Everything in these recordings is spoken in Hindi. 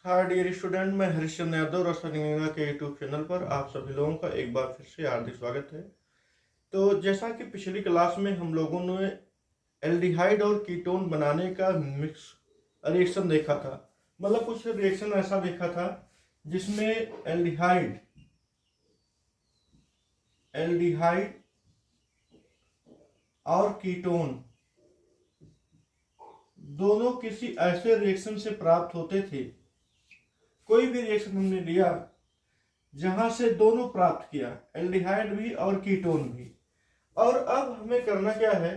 हाँ डियर स्टूडेंट, मैं हरिश्चंद्र यादव रसायन विज्ञान के यूट्यूब चैनल पर आप सभी लोगों का एक बार फिर से हार्दिक स्वागत है। तो जैसा कि पिछली क्लास में हम लोगों ने एल्डिहाइड और कीटोन बनाने का मिक्स रिएक्शन देखा था। मतलब कुछ रिएक्शन ऐसा देखा था जिसमें एल्डिहाइड और कीटोन दोनों किसी ऐसे रिएक्शन से प्राप्त होते थे। कोई भी रिएक्शन हमने लिया जहां से दोनों प्राप्त किया, एल्डिहाइड भी और कीटोन भी। और अब हमें करना क्या है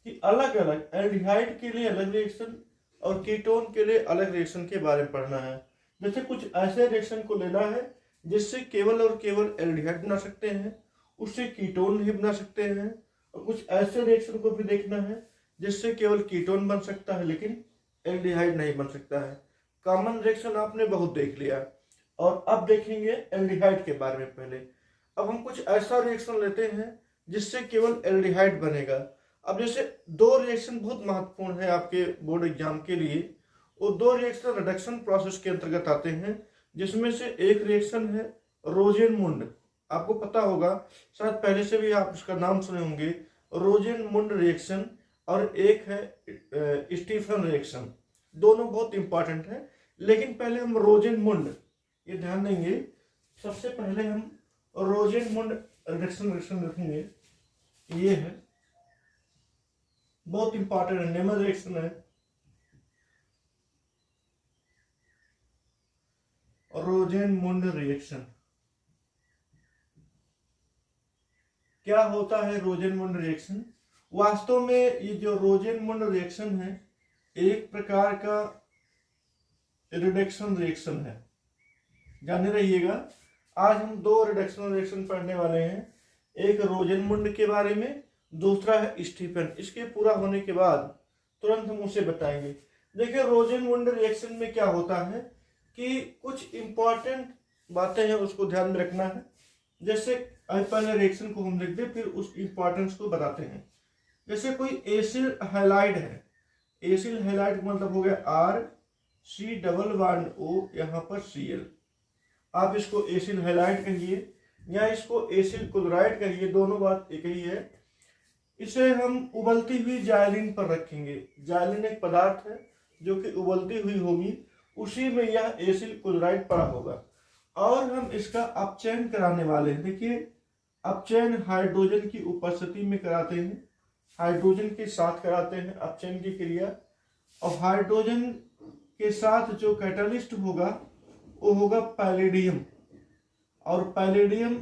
कि अलग अलग एल्डिहाइड के लिए अलग रिएक्शन और कीटोन के लिए अलग रिएक्शन के बारे में पढ़ना है। जैसे कुछ ऐसे रिएक्शन को लेना है जिससे केवल और केवल एल्डिहाइड बना सकते हैं, उससे कीटोन नहीं बना सकते हैं। और कुछ ऐसे रिएक्शन को भी देखना है जिससे केवल कीटोन बन सकता है लेकिन एल्डिहाइड नहीं बन सकता है। कॉमन रिएक्शन आपने बहुत देख लिया और अब देखेंगे एल्डिहाइड के बारे में। पहले अब हम कुछ ऐसा रिएक्शन लेते हैं जिससे केवल एल्डिहाइड बनेगा। अब जैसे दो रिएक्शन बहुत महत्वपूर्ण है आपके बोर्ड एग्जाम के लिए, वो दो रिएक्शन रिडक्शन प्रोसेस के अंतर्गत आते हैं, जिसमें से एक रिएक्शन है रोजेनमुंड। आपको पता होगा, शायद पहले से भी आप उसका नाम सुने होंगे, रोजेनमुंड रिएक्शन। और एक है स्टीफन रिएक्शन। दोनों बहुत इंपॉर्टेंट है, लेकिन पहले हम रोजेनमुंड ये ध्यान देंगे। सबसे पहले हम रोजेनमुंड रिएक्शन रखेंगे। ये है बहुत इंपॉर्टेंट है, नेमर रिएक्शन है। रोजेनमुंड रिएक्शन क्या होता है? रोजेनमुंड रिएक्शन वास्तव में ये जो रोजेनमुंड रिएक्शन है एक प्रकार का रिडक्शन रिएक्शन है। जाने रहिएगा, आज हम दो रिडक्शन रिएक्शन पढ़ने वाले हैं, एक रोजेनमुंड के बारे में, दूसरा है स्टीफन। इसके पूरा होने के बाद तुरंत हम उसे बताएंगे। देखिए रोजेनमुंड रिएक्शन में क्या होता है कि कुछ इंपॉर्टेंट बातें हैं, उसको ध्यान में रखना है। जैसे पहले रिएक्शन को हम लिख दे, फिर उस इंपॉर्टेंस को बताते हैं। जैसे कोई एसिल हैलाइड है, एसिल हैलाइड मतलब हो गया RC⋯O, यहाँ पर Cl। आप इसको एसिल हैलाइड कहिए या इसको एसिल क्लोराइड कहिए, दोनों बात एक ही है। इसे हम उबलती हुई जाइलिन पर रखेंगे। जाइलिन एक पदार्थ है जो कि उबलती हुई होगी, उसी में यह एसिल क्लोराइड पड़ा होगा और हम इसका अपचयन कराने वाले हैं। देखिए अपचयन हाइड्रोजन की उपस्थिति में कराते हैं, हाइड्रोजन के साथ कराते हैं अपचयन की क्रिया। और हाइड्रोजन के साथ जो कैटलिस्ट होगा वो होगा पैलेडियम, और पैलेडियम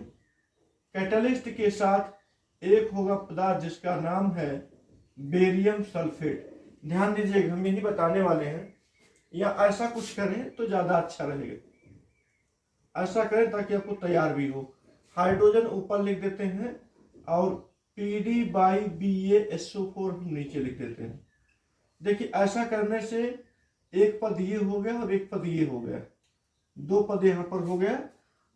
कैटलिस्ट के साथ एक होगा पदार्थ जिसका नाम है बेरियम सल्फेट। ध्यान दीजिएगा, हम यही बताने वाले हैं, या ऐसा कुछ करें तो ज्यादा अच्छा रहेगा। ऐसा करें ताकि आपको तैयार भी हो। हाइड्रोजन ऊपर लिख देते हैं और PD/BaSO4 हम नीचे लिख देते हैं। देखिए ऐसा करने से एक पद ये हो गया और एक पद ये हो गया, दो पद यहाँ पर हो गया।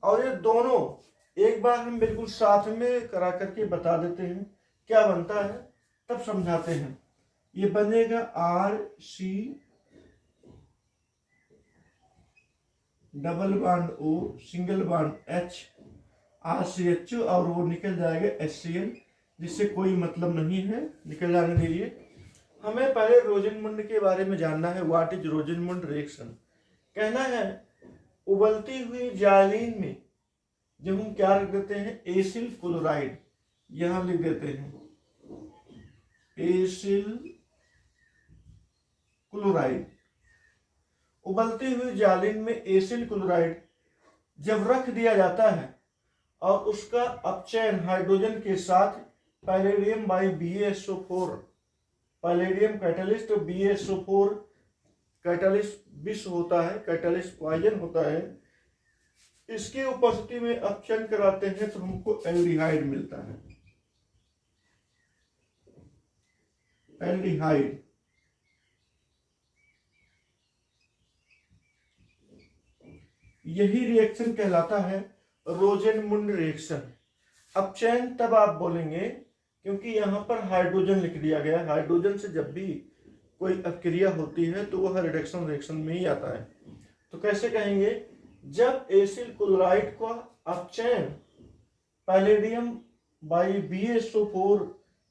और ये दोनों एक बार हम बिल्कुल साथ में करा करके बता देते हैं क्या बनता है, तब समझाते हैं। ये बनेगा RC⋯O ∠H RCHO, और वो निकल जाएगा HCl, जिससे कोई मतलब नहीं है, निकल जाने दीजिए। हमें पहले रोजेनमुंड के बारे में जानना है। What is Rosenmund reaction? कहना है उबलती हुई जाइलिन में जब हम क्या रख देते हैं, एसिल क्लोराइड, यहां लिख देते हैं एसिल क्लोराइड। उबलती हुई जाइलिन में एसिल क्लोराइड जब रख दिया जाता है और उसका अपचयन हाइड्रोजन के साथ पैलेडियम/BaSO4, पैलेडियम कैटलिस्ट, BaSO4 कैटलिस्ट विष होता है, कैटलिस्ट पॉइजन होता है। इसके उपस्थिति में अपचयन कराते हैं तो हमको एल्डिहाइड मिलता है। एल्डिहाइड यही रिएक्शन कहलाता है रोजेनमुंड रिएक्शन। अपचयन तब आप बोलेंगे क्योंकि यहाँ पर हाइड्रोजन लिख दिया गया। हाइड्रोजन से जब भी कोई अपक्रिया होती है तो वह रिडक्शन रिएक्शन में ही आता है। तो तो कैसे कहेंगे, जब एसिल क्लोराइड का अपचयन पैलेडियम बाई BaSO4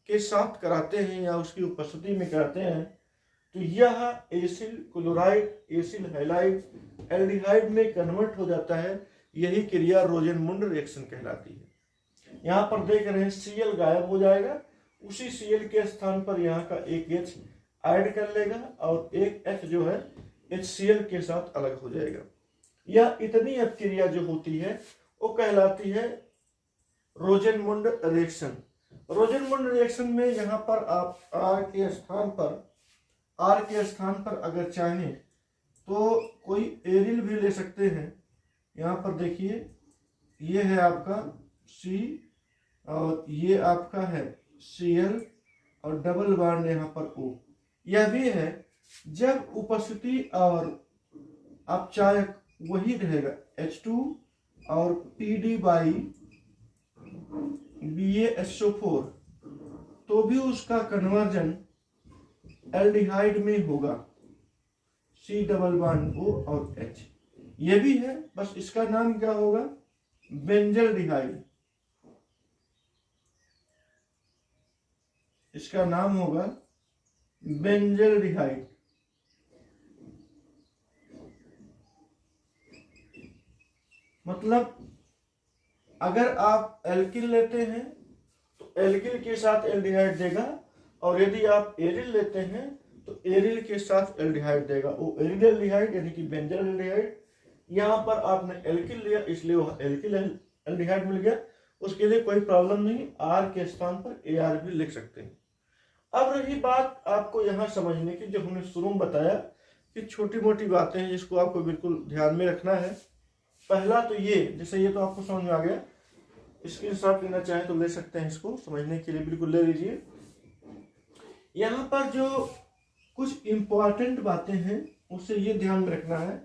के साथ कराते हैं या उसकी उपस्थिति में कराते हैं, तो यह acyl chloride acyl halide aldehyde में कन्वर्ट हो जाता है। यही क्रिया रोजेनमुंड रिएक्शन कहलाती है। यहाँ पर देख रहे हैं Cl गायब हो जाएगा, उसी Cl के स्थान पर यहाँ का एक H ऐड कर लेगा और एक H जो है HCl के साथ अलग हो जाएगा। यह इतनी अपक्रिया जो होती है वो कहलाती है रोजेनमुंड रिएक्शन। रोजेनमुंड रिएक्शन में यहाँ पर आप R के स्थान पर अगर चाहें तो कोई एरिल भी ले सकते हैं। यहाँ पर देखिए, ये है आपका C और ये आपका है Cl और डबल बॉन्ड यहाँ पर O। यह भी है जब उपस्थिति और अपचायक वही रहेगा H2 और PD बाई BaSO4, तो भी उसका कन्वर्जन एल्डिहाइड में होगा, C डबल बॉन्ड O और H। ये भी है, बस इसका नाम क्या होगा, बेंजल्डिहाइड। इसका नाम होगा बेंजल्डिहाइड। मतलब अगर आप एल्किल लेते हैं तो एल्किल के साथ एल्डिहाइड देगा, और यदि आप एरिल लेते हैं तो एरिल के साथ एल्डिहाइड देगा, वो एरिल एल्डिहाइड यानी कि बेंजल एल्डिहाइड। यहाँ पर आपने एल्किल लिया इसलिए वह एल्किल एल्डिहाइड मिल गया, उसके लिए कोई प्रॉब्लम नहीं, आर के स्थान पर AR भी लिख सकते हैं। अब रही बात आपको यहाँ समझने की, जो हमने शुरू में बताया कि छोटी मोटी बातें हैं जिसको आपको बिल्कुल ध्यान में रखना है। पहला तो ये, जैसे ये तो आपको समझ में आ गया, स्क्रीनशॉट लेना चाहे तो ले सकते हैं, इसको समझने के लिए बिल्कुल ले लीजिए। यहाँ पर जो कुछ इंपॉर्टेंट बातें हैं उससे ये ध्यान में रखना है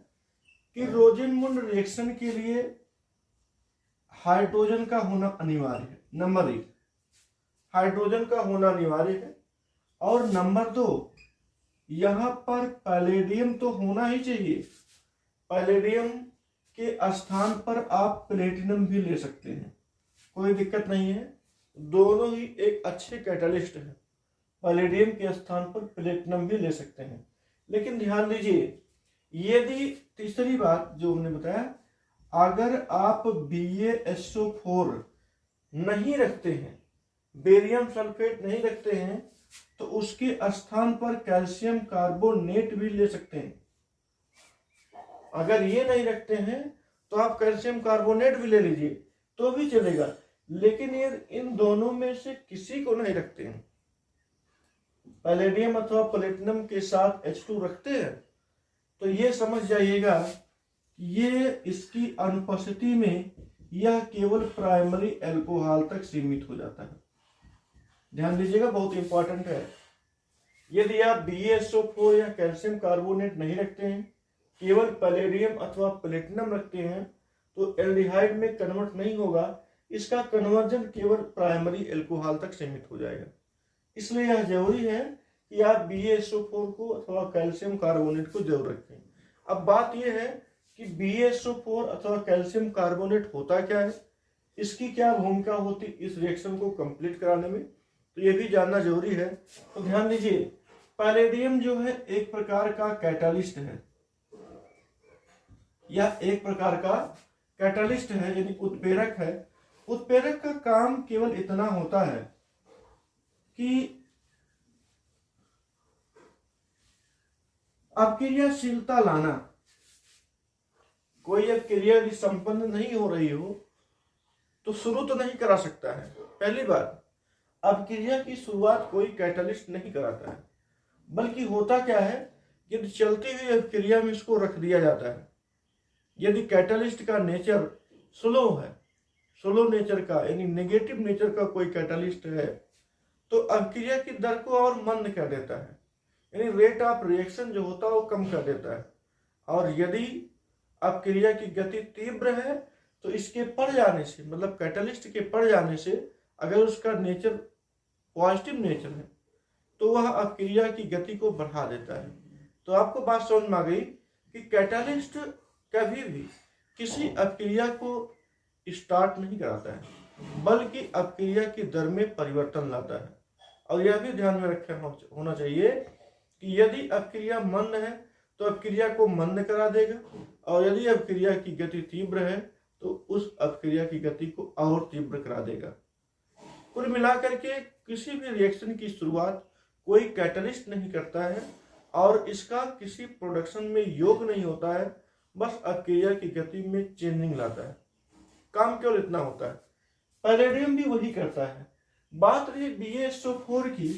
कि रोजेनमुंड रिएक्शन के लिए हाइड्रोजन का होना अनिवार्य है। नंबर 1, हाइड्रोजन का होना अनिवार्य है, और नंबर 2, यहाँ पर पैलेडियम तो होना ही चाहिए। पैलेडियम के स्थान पर आप प्लेटिनम भी ले सकते हैं, कोई दिक्कत नहीं है, दोनों ही एक अच्छे कैटलिस्ट हैं। पैलेडियम के स्थान पर प्लेटिनम भी ले सकते हैं, लेकिन ध्यान दीजिए, यदि तीसरी बात जो हमने बताया, अगर आप BaSO4 नहीं रखते हैं, बेरियम सल्फेट नहीं रखते हैं, तो उसके स्थान पर कैल्शियम कार्बोनेट भी ले सकते हैं। अगर ये नहीं रखते हैं तो आप कैल्शियम कार्बोनेट भी ले लीजिए तो भी चलेगा, लेकिन ये इन दोनों में से किसी को नहीं रखते हैं। पैलेडियम अथवा प्लेटिनम के साथ H2 रखते हैं तो ये समझ जाइएगा ये इसकी अनुपस्थिति में यह केवल प्राइमरी अल्कोहल तक सीमित हो जाता है। ध्यान दीजिएगा, बहुत इंपॉर्टेंट है। यदि आप BaSO4 या कैल्शियम कार्बोनेट नहीं रखते हैं, केवल पैलेडियम अथवा प्लेटिनम रखते हैं, तो एल्डिहाइड में कन्वर्ट नहीं होगा, इसका कन्वर्जन केवल प्राइमरी अल्कोहल तक सीमित हो जाएगा। इसलिए यह जरूरी है कि आप BaSO4 को अथवा कैल्शियम कार्बोनेट को जरूर रखें। अब बात यह है कि BaSO4 अथवा कैल्शियम कार्बोनेट होता क्या है, इसकी क्या भूमिका होती इस रिएक्शन को कंप्लीट कराने में, तो ये भी जानना जरूरी है। तो ध्यान दीजिए, पैलेडियम जो है एक प्रकार का कैटालिस्ट है, यह एक प्रकार का कैटालिस्ट है यानी उत्प्रेरक है। उत्प्रेरक का काम केवल इतना होता है कि अक्रियाशीलता लाना। कोई क्रिया यदि संपन्न नहीं हो रही हो तो शुरू तो नहीं करा सकता है। पहली बात, अपक्रिया की शुरुआत कोई कैटलिस्ट नहीं कराता है, बल्कि होता क्या है, यदि चलती हुई अपक्रिया में इसको रख दिया जाता है। यदि कैटलिस्ट का नेचर स्लो है, स्लो नेचर का यानी नेगेटिव नेचर का कोई कैटलिस्ट है, तो अपक्रिया की दर को और मंद कर देता है, यानी रेट ऑफ रिएक्शन जो होता है वो कम कर देता है। और यदि अपक्रिया की गति तीव्र है तो इसके पड़ जाने से, मतलब कैटलिस्ट के पड़ जाने से, अगर उसका नेचर पॉजिटिव नेचर है तो वह अपक्रिया की गति को बढ़ा देता है। तो आपको बात समझ में आ गई कि कैटलिस्ट कभी भी किसी अपक्रिया को स्टार्ट नहीं कराता है, बल्कि अपक्रिया की दर में परिवर्तन लाता है। और यह भी ध्यान में रखना होना चाहिए कि यदि अपक्रिया मंद है तो अपक्रिया को मंद करा देगा, और यदि अपक्रिया की गति तीव्र है तो उस अपक्रिया की गति को और तीव्र करा देगा। कुल मिलाकर के किसी भी रिएक्शन की शुरुआत कोई कैटलिस्ट नहीं करता है और इसका किसी प्रोडक्शन में योग नहीं होता है, बस अपक्रिया की गति में चेंजिंग लाता है। काम केवल इतना होता है। पैलेडियम भी वही करता है। बात रही BaSO4 की।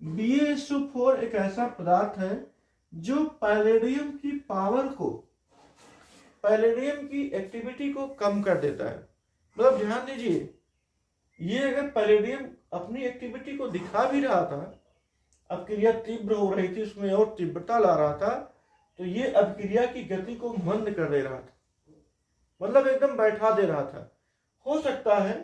BaSO4 एक ऐसा पदार्थ है जो पैलेडियम की पावर को, पैलेडियम की एक्टिविटी को कम कर देता है। मतलब ध्यान दीजिए, ये अगर पैलेडियम अपनी एक्टिविटी को दिखा भी रहा था, अपक्रिया तीव्र हो रही थी, उसमें और तीव्रता ला रहा था, तो ये अपक्रिया की गति को मंद कर दे रहा था, मतलब एकदम बैठा दे रहा था। हो सकता है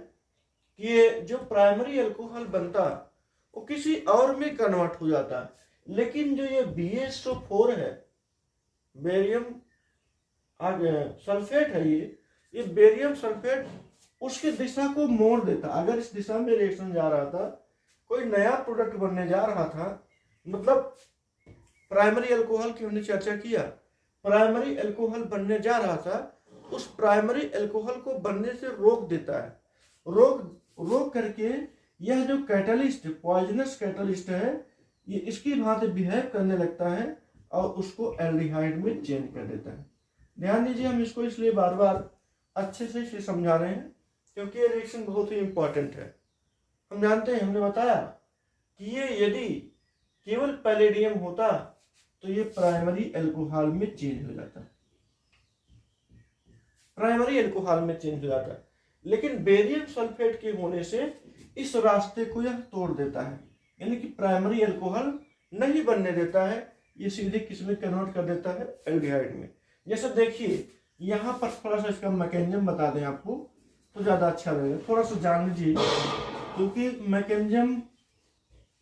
कि ये जो प्राइमरी अल्कोहल बनता वो किसी और में कन्वर्ट हो जाता, लेकिन जो ये BaSO4 है, बेरियम सल्फेट है, ये बेरियम सल्फेट उसकी दिशा को मोड़ देता। अगर इस दिशा में रिएक्शन जा रहा था, कोई नया प्रोडक्ट बनने जा रहा था, मतलब प्राइमरी अल्कोहल की हमने चर्चा किया, प्राइमरी अल्कोहल बनने जा रहा था, उस प्राइमरी अल्कोहल को बनने से रोक देता है। रोक करके यह जो कैटलिस्ट, पॉइजनस कैटलिस्ट है, ये इसकी भांति बिहेव करने लगता है और उसको एल्डिहाइड में चेंज कर देता है। ध्यान दीजिए, हम इसको इसलिए बार बार अच्छे से इसे समझा रहे हैं क्योंकि ये रिएक्शन बहुत ही इंपॉर्टेंट है। हम जानते हैं, हमने बताया कि ये यदि केवल पैलेडियम होता तो ये प्राइमरी अल्कोहल में चेंज हो जाता, प्राइमरी अल्कोहल में चेंज हो जाता है, लेकिन बेरियम सल्फेट के होने से इस रास्ते को यह तोड़ देता है, यानी कि प्राइमरी अल्कोहल नहीं बनने देता है, ये सीधे किस में कन्वर्ट कर देता है, एल्डिहाइड में। जैसे देखिए यहाँ पर थोड़ा सा इसका मैकेनिज्म बता दें आपको तो ज्यादा अच्छा लगेगा, थोड़ा सा जान लीजिए, क्योंकि मैकेनिज्म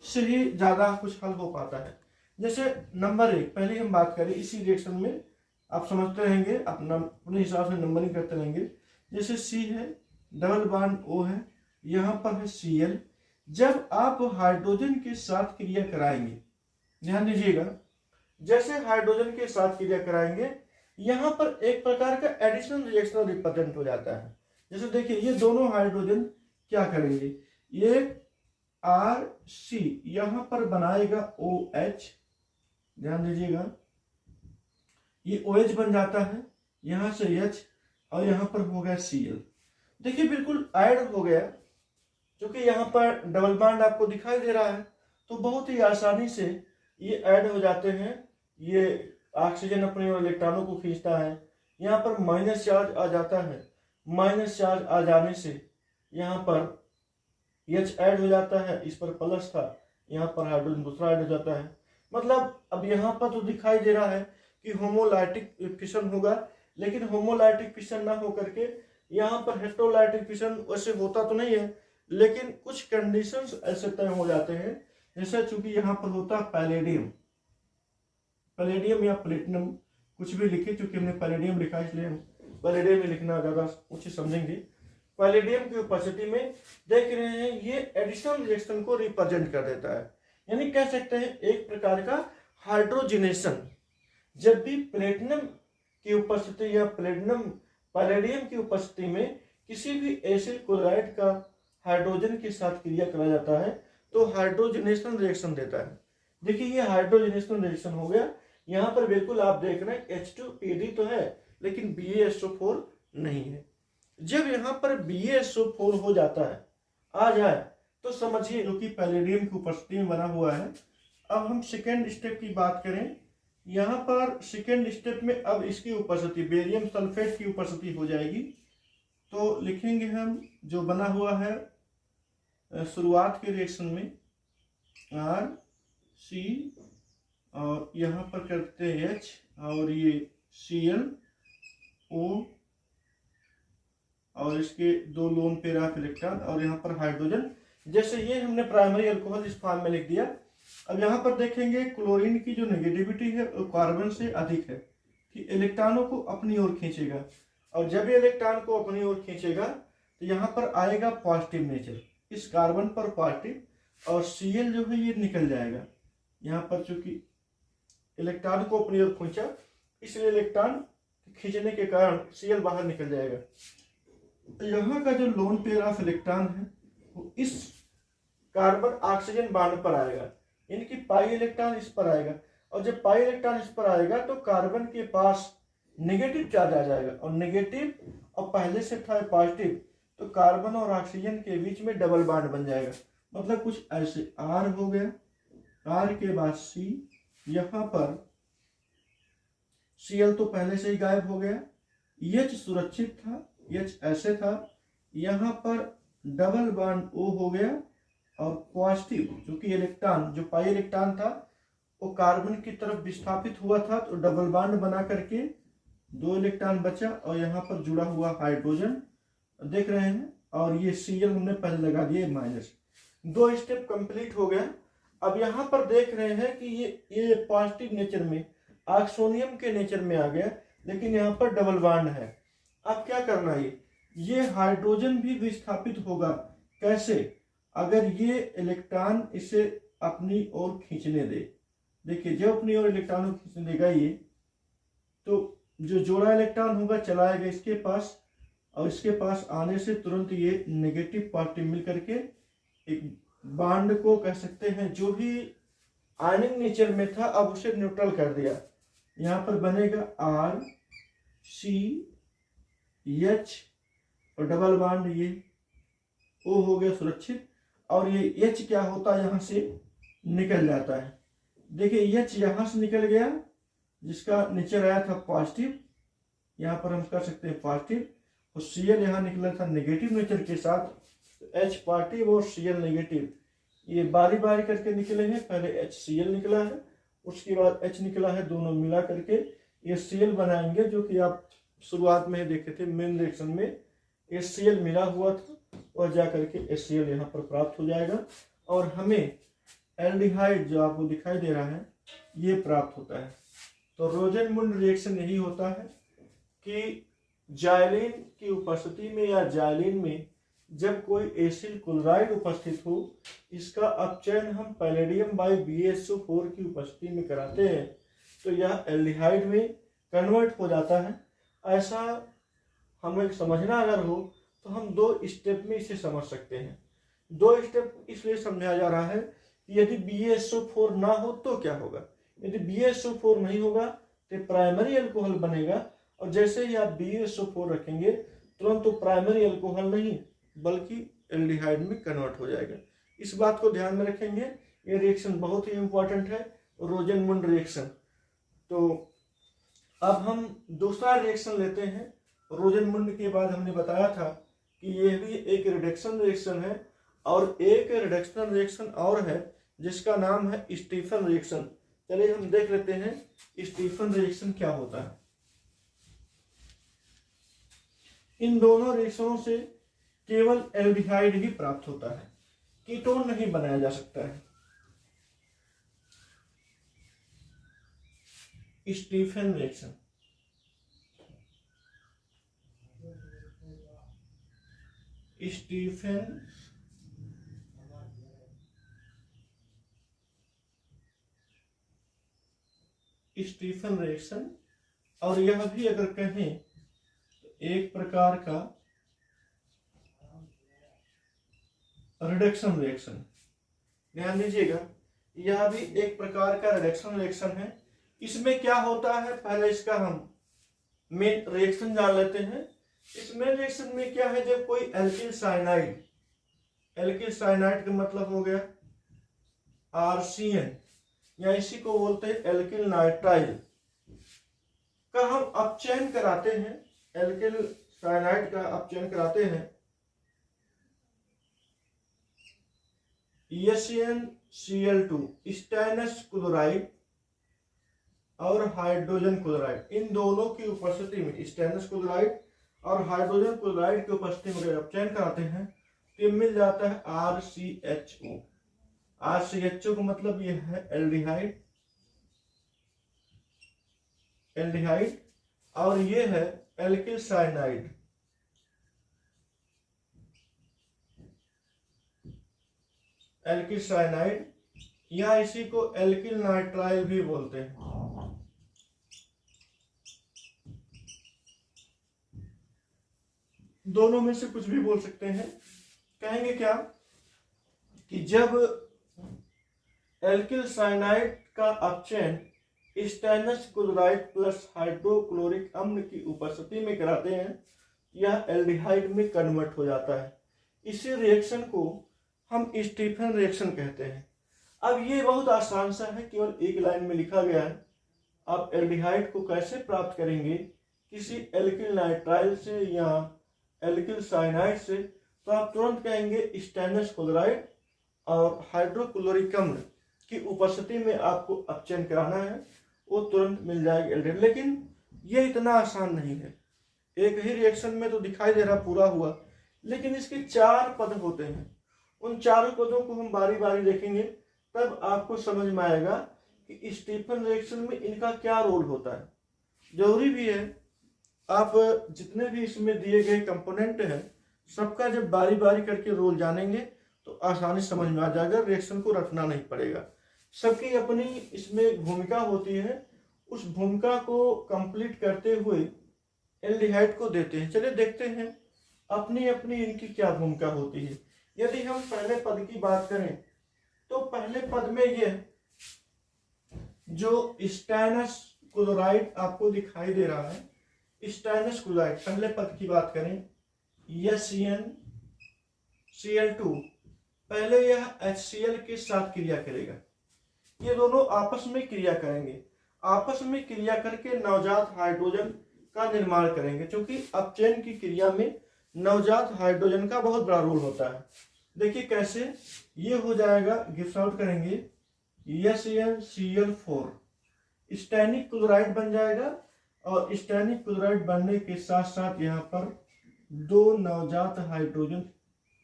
से ही ज्यादा कुछ हल हो पाता है। जैसे नंबर 1, पहले हम बात करें इसी रिएक्शन में, आप समझते रहेंगे, अपने हिसाब से नंबरिंग करते रहेंगे। जैसे C है, डबल बॉन्ड O है, यहाँ पर है Cl। जब आप हाइड्रोजन के साथ क्रिया कराएंगे, ध्यान दीजिएगा, जैसे हाइड्रोजन के साथ क्रिया कराएंगे, यहाँ पर एक प्रकार का एडिशनल रिएक्शन रिप्रेजेंट हो जाता है। जैसे देखिए, ये दोनों हाइड्रोजन क्या करेंगे, ये RC यहाँ पर बनाएगा OH, ध्यान दीजिएगा, ये OH बन जाता है, यहां से H, और यहां पर हो गया Cl। देखिए बिल्कुल ऐड हो गया, क्योंकि यहाँ पर डबल बॉन्ड आपको दिखाई दे रहा है, तो बहुत ही आसानी से ये ऐड हो जाते हैं। ये ऑक्सीजन अपने इलेक्ट्रॉनों को खींचता है, यहाँ पर माइनस चार्ज आ जाता है, माइनस चार्ज आ जाने से यहाँ पर H ऐड हो जाता है, इस पर प्लस था, यहाँ पर हाइड्रोजन दूसरा ऐड हो जाता है। मतलब अब यहाँ पर तो दिखाई दे रहा है कि होमोलाइटिक फिशन होगा, लेकिन होमोलाइटिक फिशन ना होकर के यहाँ पर हेटेरोलाइटिक फिशन वैसे होता तो नहीं है, लेकिन कुछ कंडीशंस ऐसे तय हो जाते हैं। जैसे चूंकि यहाँ पर होता पैलेडियम, पैलेडियम या प्लेटिनम, कुछ भी लिखे, चूंकि हमने पैलेडियम लिखा इसलिए हम पैलेडियम में लिखना ज्यादा उचित समझेंगे। पैलेडियम की उपस्थिति में देख रहे हैं, ये एडिशनल रिएक्शन को रिप्रेजेंट कर देता है, यानी कह सकते हैं एक प्रकार का हाइड्रोजिनेशन। जब भी प्लेटिनम की उपस्थिति या पैलेडियम की उपस्थिति में किसी भी एसिड क्लोराइड का हाइड्रोजन के साथ क्रिया करा जाता है तो हाइड्रोजनेशन रिएक्शन देता है। देखिए ये हाइड्रोजनेशन रिएक्शन हो गया। यहाँ पर बिल्कुल आप देख रहे हैं H2PD तो है लेकिन BaSO4 नहीं है। जब यहाँ पर BaSO4 हो जाता है, आ जाए, तो समझिए जो कि पैलेडियम की उपस्थिति में बना हुआ है। अब हम सेकेंड स्टेप की बात करें, यहाँ पर सेकेंड स्टेप में अब इसकी उपस्थिति, बेरियम सल्फेट की उपस्थिति हो जाएगी। तो लिखेंगे हम जो बना हुआ है शुरुआत के रिएक्शन में RC, और यहाँ पर करते हैं H, और ये ClO, और इसके दो लोन पेयर ऑफ इलेक्ट्रॉन, और यहाँ पर हाइड्रोजन। जैसे ये हमने प्राइमरी अल्कोहल इस फॉर्म में लिख दिया। अब यहाँ पर देखेंगे क्लोरीन की जो नेगेटिविटी है वो कार्बन से अधिक है, कि इलेक्ट्रॉनों को अपनी ओर खींचेगा, और जब ये इलेक्ट्रॉन को अपनी ओर खींचेगा तो यहाँ पर आएगा पॉजिटिव नेचर, इस कार्बन पर पॉजिटिव, और Cl जो है ये निकल जाएगा। यहाँ पर चूंकि इलेक्ट्रॉन को अपनी ओर खींचा, इसलिए इलेक्ट्रॉन खींचने के कारण Cl बाहर निकल जाएगा। यहाँ का जो लोन पेयर ऑफ इलेक्ट्रॉन है वो इस कार्बन ऑक्सीजन बॉन्ड पर आएगा, यानी कि पाई इलेक्ट्रॉन इस पर आएगा, और जब पाई इलेक्ट्रॉन इस पर आएगा तो कार्बन के पास नेगेटिव चार्ज आ जाएगा, और नेगेटिव और पहले से था पॉजिटिव, तो कार्बन और ऑक्सीजन के बीच में डबल बॉन्ड बन जाएगा। मतलब कुछ ऐसे R हो गया, R के बाद C, यहाँ पर Cl तो पहले से ही गायब हो गया, H सुरक्षित था, H ऐसे था, यहाँ पर डबल बॉन्ड O हो गया, और पॉजिटिव क्योंकि इलेक्ट्रॉन जो पाई इलेक्ट्रॉन था वो कार्बन की तरफ विस्थापित हुआ था, तो डबल बॉन्ड बना करके 2 इलेक्ट्रॉन बचा, और यहाँ पर जुड़ा हुआ हाइड्रोजन देख रहे हैं, और ये Cl हमने पहले लगा दिए माइनस। 2 स्टेप कंप्लीट हो गया। अब यहाँ पर देख रहे हैं कि ये पॉजिटिव नेचर में ऑक्सोनियम के नेचर में आ गया, लेकिन यहाँ पर डबल बॉन्ड है। अब क्या करना है, ये हाइड्रोजन भी विस्थापित होगा। कैसे? अगर ये इलेक्ट्रॉन इसे अपनी ओर खींचने दे। देखिए जब अपनी ओर इलेक्ट्रॉन को खींचने देगा ये, तो जो जोड़ा इलेक्ट्रॉन होगा चला आएगा इसके पास, और इसके पास आने से तुरंत ये नेगेटिव पॉजिटिव मिल करके एक बॉन्ड को कह सकते हैं जो भी आयनिक नेचर में था अब उसे न्यूट्रल कर दिया। यहाँ पर बनेगा R C H और डबल बॉन्ड ये O हो गया सुरक्षित, और ये H क्या होता है यहाँ से निकल जाता है। देखिए H यहाँ से निकल गया जिसका नेचर आया था पॉजिटिव, यहाँ पर हम कर सकते हैं पॉजिटिव, और Cl यहाँ निकला था नेगेटिव नेचर के साथ, H पॉजिटिव और Cl नेगेटिव, ये बारी बारी करके निकले हैं। पहले HCl निकला है, उसके बाद H निकला है, दोनों मिला करके ये Cl बनाएंगे, जो कि आप शुरुआत में देखे थे मेन रिएक्शन में HCl मिला हुआ था, और जा करके HCl यहाँ पर प्राप्त हो जाएगा, और हमें एल्डिहाइड जो आपको दिखाई दे रहा है ये प्राप्त होता है। तो रोजेनमुंड रिएक्शन यही होता है कि जाइलिन की उपस्थिति में या जाइलिन में जब कोई एसिल क्लोराइड उपस्थित हो, इसका अपचयन हम पैलेडियम बाई BaSO4 की उपस्थिति में कराते हैं, तो यह एल्डिहाइड में कन्वर्ट हो जाता है। ऐसा हमें समझना अगर हो तो हम 2 स्टेप में इसे समझ सकते हैं। 2 स्टेप इसलिए समझाया जा रहा है कि यदि BaSO4 ना हो तो क्या होगा। यदि BaSO4 नहीं होगा तो प्राइमरी अल्कोहल बनेगा, और जैसे ही आप BaSO4 रखेंगे तुरंत तो प्राइमरी अल्कोहल नहीं बल्कि एल्डिहाइड में कन्वर्ट हो जाएगा। इस बात को ध्यान में रखेंगे, ये रिएक्शन बहुत ही इंपॉर्टेंट है, रोजेनमुंड रिएक्शन। तो अब हम दूसरा रिएक्शन लेते हैं। रोजेनमुंड के बाद हमने बताया था कि ये भी एक रिडक्शन रिएक्शन है, और एक रिडक्शन रिएक्शन और है जिसका नाम है स्टीफन रिएक्शन। चलिए हम देख लेते हैं स्टीफन रिएक्शन क्या होता है। इन दोनों रिएक्शनों से केवल एल्डिहाइड ही प्राप्त होता है, कीटोन नहीं बनाया जा सकता है। स्टीफन रिएक्शन, स्टीफन रिएक्शन, और यह भी अगर कहें तो एक प्रकार का रिडक्शन रिएक्शन। ध्यान दीजिएगा, यह भी एक प्रकार का रिडक्शन रिएक्शन है। इसमें क्या होता है, पहले इसका हम मेन रिएक्शन जान लेते हैं। इस मेन रिएक्शन में क्या है, जब कोई एल्किल साइनाइड, एल्किल साइनाइड का मतलब हो गया RCN, या इसी को बोलते हैं एल्किल नाइट्राइल का हम अपचयन कराते हैं, एल्किल साइनाइड का अपचयन कराते हैं ESNCl2 स्टेनस क्लोराइड और हाइड्रोजन क्लोराइड, इन दोनों की उपस्थिति में, स्टेनस क्लोराइड और हाइड्रोजन क्लोराइड की उपस्थिति में अपचयन कराते हैं तो मिल जाता है RCHO। RCHO का मतलब यह है एल्डिहाइड, एल्डिहाइड और ये है एल्किल साइनाइड। एल्किल साइनाइड या इसी को एल्किल नाइट्राइल भी बोलते हैं। दोनों में से कुछ भी बोल सकते हैं। कहेंगे क्या कि जब एल्किल साइनाइड का अपचयन स्टेनस क्लोराइड प्लस हाइड्रोक्लोरिक अम्ल की उपस्थिति में कराते हैं, यह एल्डिहाइड में कन्वर्ट हो जाता है। इसी रिएक्शन को हम स्टीफन रिएक्शन कहते हैं। अब ये बहुत आसान सा है, केवल एक लाइन में लिखा गया है। आप एल्डिहाइड को कैसे प्राप्त करेंगे किसी एल्किल नाइट्राइल से या एल्किल साइनाइड से, तो आप तुरंत कहेंगे स्टेनस क्लोराइड और हाइड्रोक्लोरिक अम्ल की उपस्थिति में आपको अपचयन कराना है, वो तुरंत मिल जाएगा एल्डिहाइड। लेकिन ये इतना आसान नहीं है। एक ही रिएक्शन में तो दिखाई दे रहा पूरा हुआ, लेकिन इसके 4 पद होते हैं। उन चारों पदों को हम बारी बारी देखेंगे, तब आपको समझ में आएगा कि स्टीफन रिएक्शन में इनका क्या रोल होता है। जरूरी भी है, आप जितने भी इसमें दिए गए कंपोनेंट हैं सबका जब बारी बारी करके रोल जानेंगे तो आसानी समझ में आ जाएगा, रिएक्शन को रटना नहीं पड़ेगा। सबकी अपनी इसमें भूमिका होती है, उस भूमिका को कंप्लीट करते हुए एल्डिहाइड को देते हैं। चलिए देखते हैं अपनी अपनी इनकी क्या भूमिका होती है। यदि हम पहले पद की बात करें तो पहले पद में ये जो स्टेनस क्लोराइड आपको दिखाई दे रहा है, स्टेनस क्लोराइड पहले पद की बात करें, CnCl2 पहले यह HCl के साथ क्रिया करेगा। ये दोनों आपस में क्रिया करेंगे, आपस में क्रिया करके नवजात हाइड्रोजन का निर्माण करेंगे। क्योंकि अपचयन की क्रिया में नवजात हाइड्रोजन का बहुत बड़ा रोल होता है। देखिए कैसे, ये हो जाएगा, गिफ्ट आउट करेंगे SnCl4 स्टेनिक क्लोराइड बन जाएगा, और स्टेनिक क्लोराइड बनने के साथ साथ यहाँ पर 2 नवजात हाइड्रोजन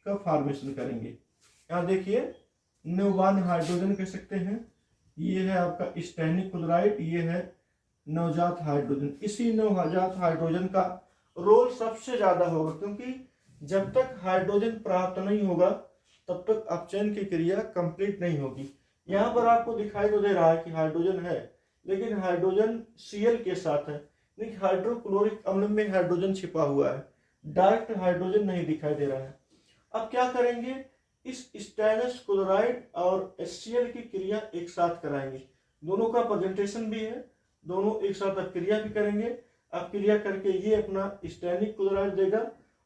का फॉर्मेशन करेंगे। यहाँ देखिए नौवान हाइड्रोजन कह सकते हैं, ये है आपका स्टेनिक क्लोराइड, ये है नवजात हाइड्रोजन। इसी नवजात हाइड्रोजन का रोल सबसे ज्यादा होगा, क्योंकि जब तक हाइड्रोजन प्राप्त नहीं होगा तब तक अपचयन की क्रिया कंप्लीट नहीं होगी। यहाँ पर आपको दिखाई तो दे रहा है कि हाइड्रोजन है, लेकिन हाइड्रोजन Cl के साथ है, लेकिन हाइड्रोक्लोरिक अम्ल में हाइड्रोजन छिपा हुआ है, डायरेक्ट हाइड्रोजन नहीं दिखाई दे रहा है। अब क्या करेंगे, इस स्टेनस क्लोराइड और HCl की क्रिया एक साथ कराएंगे। दोनों का प्रेजेंटेशन भी है, दोनों एक साथ अब क्रिया भी करेंगे। अब क्रिया करके ये अपना स्टेनिक क्लोराइड देगा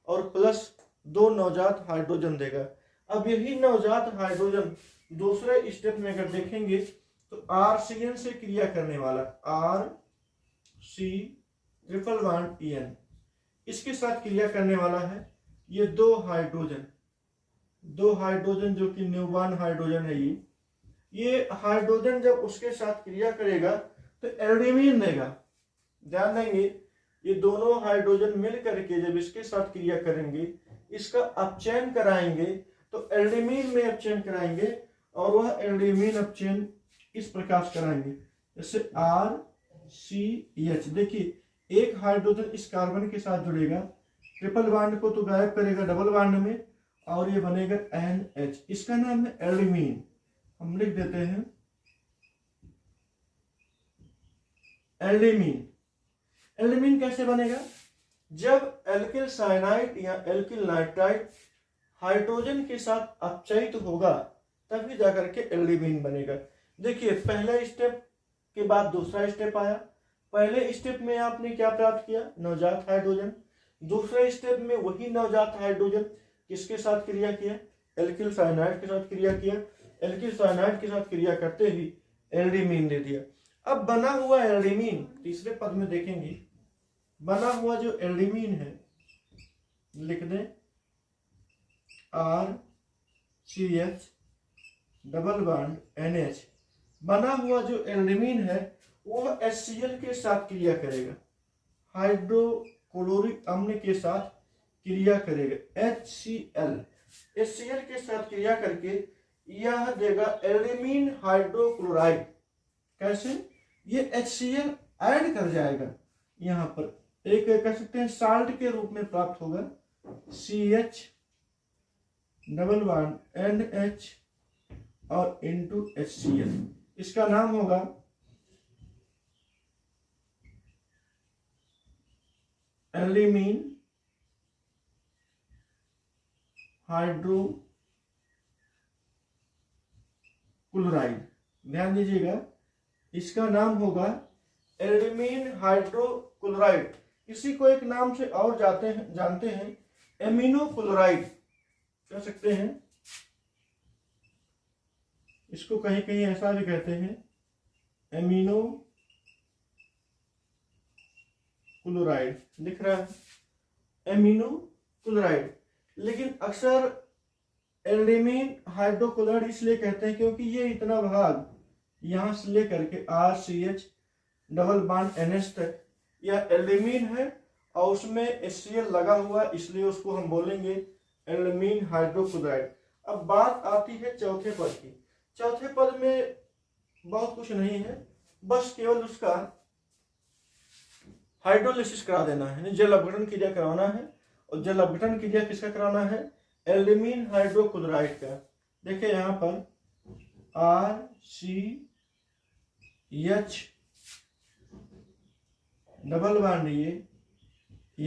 और प्लस 2 नवजात हाइड्रोजन देगा। अब यही नवजात हाइड्रोजन दूसरे स्टेप में अगर देखेंगे तो RCN से क्रिया करने वाला, RC≡N इसके साथ क्रिया करने वाला है। ये 2 हाइड्रोजन जो कि न्यूवान हाइड्रोजन है, ये हाइड्रोजन जब उसके साथ क्रिया करेगा तो एल्डिमीन देगा। ध्यान देंगे, ये दोनों हाइड्रोजन मिल करके जब इसके साथ क्रिया करेंगे, इसका अपचयन कराएंगे तो एल्डिमीन में अपचयन कराएंगे, और वह एल्डिमीन अपचयन इस प्रकार से कराएंगे जैसे RCH। देखिए एक हाइड्रोजन इस कार्बन के साथ जुड़ेगा, ट्रिपल बॉन्ड को तो गायब करेगा डबल बॉन्ड में, और ये बनेगा NH। इसका नाम है एल्डिमीन। हम लिख देते हैं एल्डिमीन। एल्डिमीन कैसे बनेगा, जब एल्किल साइनाइड या एल्किल नाइट्राइड हाइड्रोजन के साथ अपचयित होगा तभी जाकर के एल्डिमीन बनेगा। देखिए पहले स्टेप के बाद दूसरा स्टेप आया। पहले स्टेप में आपने क्या प्राप्त किया, नवजात हाइड्रोजन। दूसरे स्टेप में वही नवजात हाइड्रोजन किसके साथ क्रिया किया, एल्किल साइनाइड के साथ क्रिया किया। एल्किल साइनाइड के साथ क्रिया करते ही एल्डिमीन दे दिया। अब बना हुआ एल्डिमीन तीसरे पद में देखेंगे, बना हुआ जो एल्डिमीन है लिख दें RCH डबल बॉन्ड NH। बना हुआ जो एल्डिमीन है वह HCl के साथ क्रिया करेगा, हाइड्रोक्लोरिक अम्ल के साथ क्रिया करेगा, HCl के साथ क्रिया करके यह देगा एल्डिमीन हाइड्रोक्लोराइड। कैसे, ये HCl ऐड कर जाएगा, यहाँ पर एक कह सकते हैं साल्ट के रूप में प्राप्त होगा, CH डबल बॉन्ड NH और इंटू HCl। इसका नाम होगा एल्यूमीन हाइड्रोक्लोराइड। ध्यान दीजिएगा, इसका नाम होगा एल्यूमीन हाइड्रोक्लोराइड। इसी को एक नाम से और जानते हैं एमिनो क्लोराइड कह सकते हैं। इसको कहीं कहीं ऐसा भी कहते हैं एमिनो क्लोराइड, लिख रहा है एमिनो क्लोराइड। लेकिन अक्सर एल्यूमीन हाइड्रोक्लोराइड इसलिए कहते हैं क्योंकि ये इतना भाग यहां से लेकर के RCH डबल बॉन्ड NH तक यह एल्यूमीन है और उसमें HCl लगा हुआ, इसलिए उसको हम बोलेंगे एल्यूमीन हाइड्रोक्लोराइड। अब बात आती है चौथे पद की। चौथे पद में बहुत कुछ नहीं है, बस केवल उसका हाइड्रोलिसिस करा देना है, जल अपघटन क्रिया करवाना है। और जल अपघटन क्रिया किसका कराना है? एल्यूमीन हाइड्रोक्लोराइड का। देखिए यहाँ पर RCH डबल बॉन्ड ये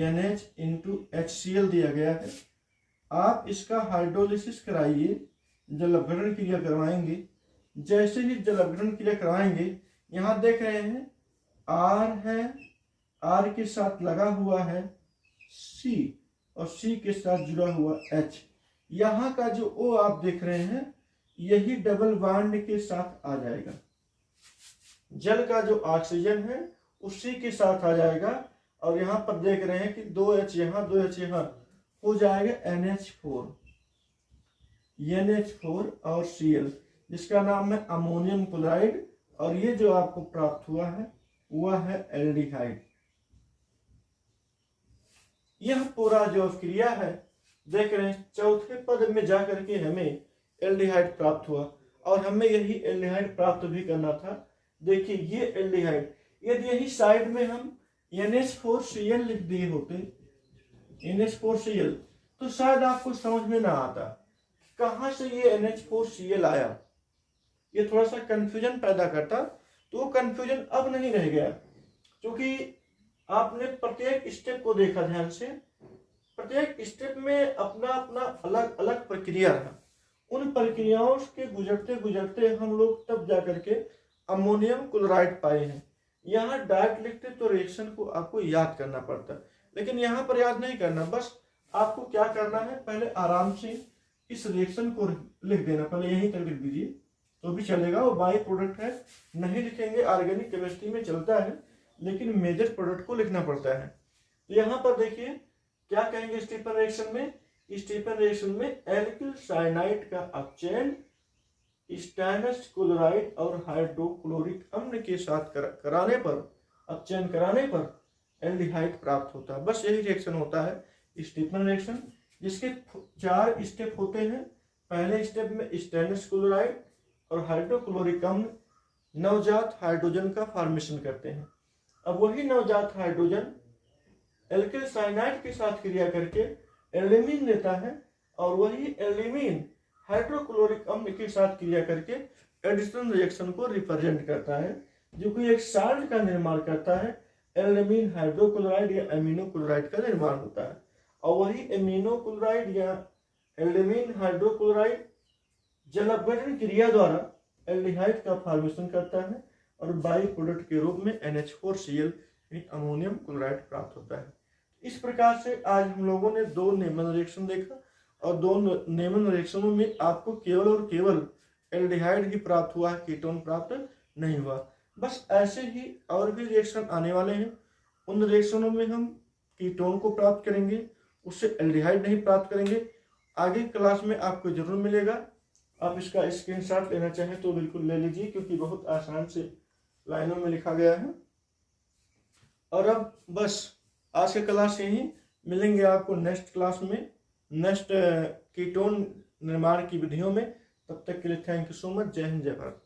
NH इंटू HCl दिया गया है। आप इसका हाइड्रोलिसिस कराइए, जल अपघटन क्रिया करवाएंगे। जैसे ही जल अपघटन क्रिया करवाएंगे, यहाँ देख रहे हैं R है, R के साथ लगा हुआ है C और C के साथ जुड़ा हुआ H। यहाँ का जो O आप देख रहे हैं यही डबल बॉन्ड के साथ आ जाएगा। जल का जो ऑक्सीजन है उसी के साथ आ जाएगा और यहाँ पर देख रहे हैं कि 2H यहाँ 2H यहाँ हो जाएगा NH4 और Cl, जिसका नाम है अमोनियम क्लोराइड। और ये जो आपको प्राप्त हुआ है वह है एल्डिहाइड। यह पूरा जो क्रिया है देख रहे हैं, चौथे पद में जाकर के हमें एल्डिहाइड प्राप्त हुआ और हमें यही एल्डिहाइड प्राप्त भी करना था। देखिए ये एल्डिहाइड, यदि यही साइड में हम NH4Cl लिख दिए होते, NH4Cl, तो शायद आपको समझ में ना आता कहां से ये NH4Cl आया। ये थोड़ा सा कंफ्यूजन पैदा करता, तो वो कंफ्यूजन अब नहीं रह गया, क्योंकि आपने प्रत्येक स्टेप को देखा ध्यान से। प्रत्येक स्टेप में अपना अपना अलग अलग प्रक्रिया है। उन प्रक्रियाओं के गुजरते गुजरते हम लोग तब जाकर के अमोनियम क्लोराइड पाए हैं। यहाँ डायरेक्ट लिखते तो रिएक्शन को आपको याद करना पड़ता, लेकिन यहाँ पर याद नहीं करना। बस आपको क्या करना है, पहले आराम से इस रिएक्शन को लिख देना। पहले यहीं तक लिख दीजिए तो भी चलेगा, वो बाई प्रोडक्ट है, नहीं लिखेंगे ऑर्गेनिक केमिस्ट्री में चलता है, लेकिन मेजर प्रोडक्ट को लिखना पड़ता है। तो यहाँ पर देखिए क्या कहेंगे स्टीफन रिएक्शन में। स्टीफन रिएक्शन में एल्किल साइनाइड का अपचयन स्टेनस क्लोराइड और हाइड्रोक्लोरिक अम्ल के साथ कराने पर, अपचयन कराने पर एल्डिहाइड प्राप्त होता है। बस यही रिएक्शन होता है स्टीफन रिएक्शन, जिसके 4 स्टेप होते हैं। पहले स्टेप में स्टेनस क्लोराइड और हाइड्रोक्लोरिक अम्ल नवजात हाइड्रोजन का फॉर्मेशन करते हैं। अब वही नवजात हाइड्रोजन एल्किल साइनाइड के साथ क्रिया करके एल्यूमीन देता है और वही एल्यूमीन हाइड्रोक्लोरिक अम्ल के साथ क्रिया करके एडिशन रिएक्शन को रिप्रेजेंट करता है, जो कि एक साल्ट का निर्माण करता है। एल्यूमीन हाइड्रोक्लोराइड या एमिनो क्लोराइड का निर्माण होता है और वही एमिनो क्लोराइड या एल्यूमीन हाइड्रोक्लोराइड जल अपघटन क्रिया द्वारा एल्डिहाइड का फॉर्मेशन करता है और बाई प्रोडक्ट के रूप में NH4Cl अमोनियम क्लोराइड प्राप्त होता है। इस प्रकार से आज हम लोगों ने 2 नेमन रिएक्शन देखा और 2 नेमन रिएक्शनों में आपको केवल और केवल एल्डिहाइड ही प्राप्त हुआ है, कीटोन प्राप्त नहीं हुआ। बस ऐसे ही और भी रिएक्शन आने वाले हैं, उन रिएक्शनों में हम कीटोन को प्राप्त करेंगे, उससे एल्डिहाइड नहीं प्राप्त करेंगे। आगे क्लास में आपको जरूर मिलेगा। आप इसका स्क्रीनशॉट लेना चाहें तो बिल्कुल ले लीजिए, क्योंकि बहुत आसान से लाइनों में लिखा गया है। और अब बस आज के क्लास यहीं, मिलेंगे आपको नेक्स्ट क्लास में, नेक्स्ट कीटोन निर्माण की विधियों में। तब तक के लिए थैंक यू सो मच। जय हिंद, जय भारत।